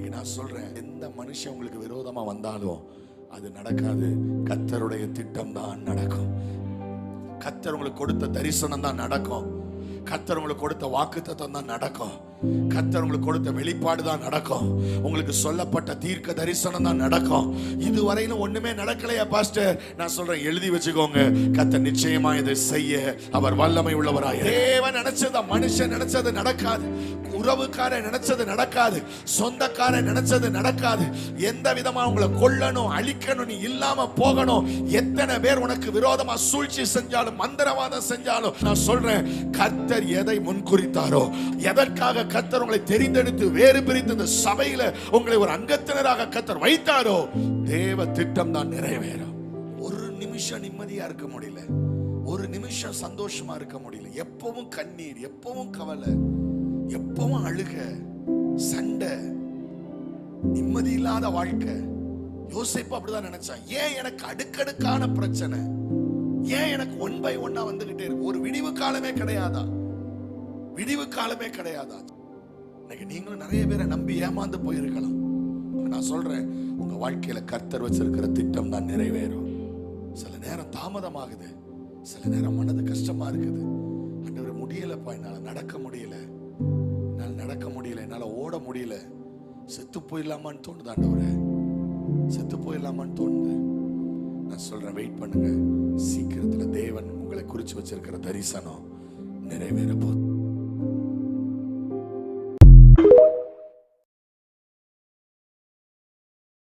இன்னைக்கு நான் சொல்றேன், எந்த மனுஷன் உங்களுக்கு விரோதமா வந்தாலும் அது நடக்காது. கர்த்தருடைய திட்டம் தான் நடக்கும். கர்த்தர் உங்களுக்கு கொடுத்த தரிசனம் தான் நடக்கும். கர்த்தர் உங்களுக்கு கொடுத்த வாக்குத்தத்தம் தான் நடக்கும். கர்த்தர் உங்களுக்கு கொடுத்த வெளிப்பாடு தான் நடக்கும். உங்களுக்கு சொல்லப்பட்ட தீர்க்க தரிசனம் தான் நடக்கும். இதுவரையிலும் ஒண்ணுமே நடக்கலையா பாஸ்டர்? நான் சொல்றேன், எழுதி வச்சுக்கோங்க. கர்த்தர் நிச்சயமா இதை செய்ய அவர் வல்லமை உள்ளவராய். தேவன் நினைச்சது, மனுஷன் நினைச்சது நடக்காது. உறவுக்காரன் நினைச்சது நடக்காது. சொந்தக்காரன் நினைச்சது நடக்காது. எந்த விதமா உங்களை கொல்லணும், அழிக்கணும், நீ இல்லாம போகணும், எத்தனை பேர் உனக்கு விரோதமா சூழ்ச்சி செஞ்சாலும், மந்திரவாதம் செஞ்சாலும், நான் சொல்றேன், கர்த்தர் எதை முன்குறித்தாரோ, எதற்காக கர்த்தர் உங்களை தெரிந்தெடுத்து வேறு பிரித்து இந்த சபையில உங்களை ஒரு அங்கத்தினராக கர்த்தர் வைத்தாரோ, தேவ திட்டம் தான் நிறைவேறும். ஒரு நிமிஷம் நிம்மதியா இருக்க முடியல, ஒரு நிமிஷம் சந்தோஷமா இருக்க முடியல. எப்பவும் கண்ணீர், எப்பவும் கவலை, எப்பவும் அழுக, சண்டை, நிம்மதி இல்லாத வாழ்க்கை. யோசேப்பு அப்படிதான் நினைச்சான். ஏன் எனக்கு அடுக்கடுக்கான பிரச்சனை? ஏன் எனக்கு 1 by 1 வந்துகிட்டே இருக்கு? ஒரு விடிவு காலமே கிடையாதா? விடிவு காலமே கிடையாதா? இன்னைக்கு நீங்களும் நிறைய பேரை நம்பி ஏமாந்து போயிருக்கலாம். நான் சொல்றேன், உங்க வாழ்க்கையில கர்த்தர் வச்சிருக்கிற திட்டம் தான் நிறைவேறும். சில நேரம் தாமதமாகுது, சில நேரம் மனது கஷ்டமா இருக்குது. ஆண்டவரே, முடியலப்பா, என்னால நடக்க முடியல, என்னால நடக்க முடியல, என்னால ஓட முடியல, செத்து போயிடலாமான்னு தோணுது. ஆண்டவரே, செத்து போயிடலாமான்னு தோணுது. நான் சொல்றேன், வெயிட் பண்ணுங்க. சீக்கிரத்துல தேவன் உங்களை குறிச்சு வச்சிருக்கிற தரிசனம் நிறைவேற போகுது.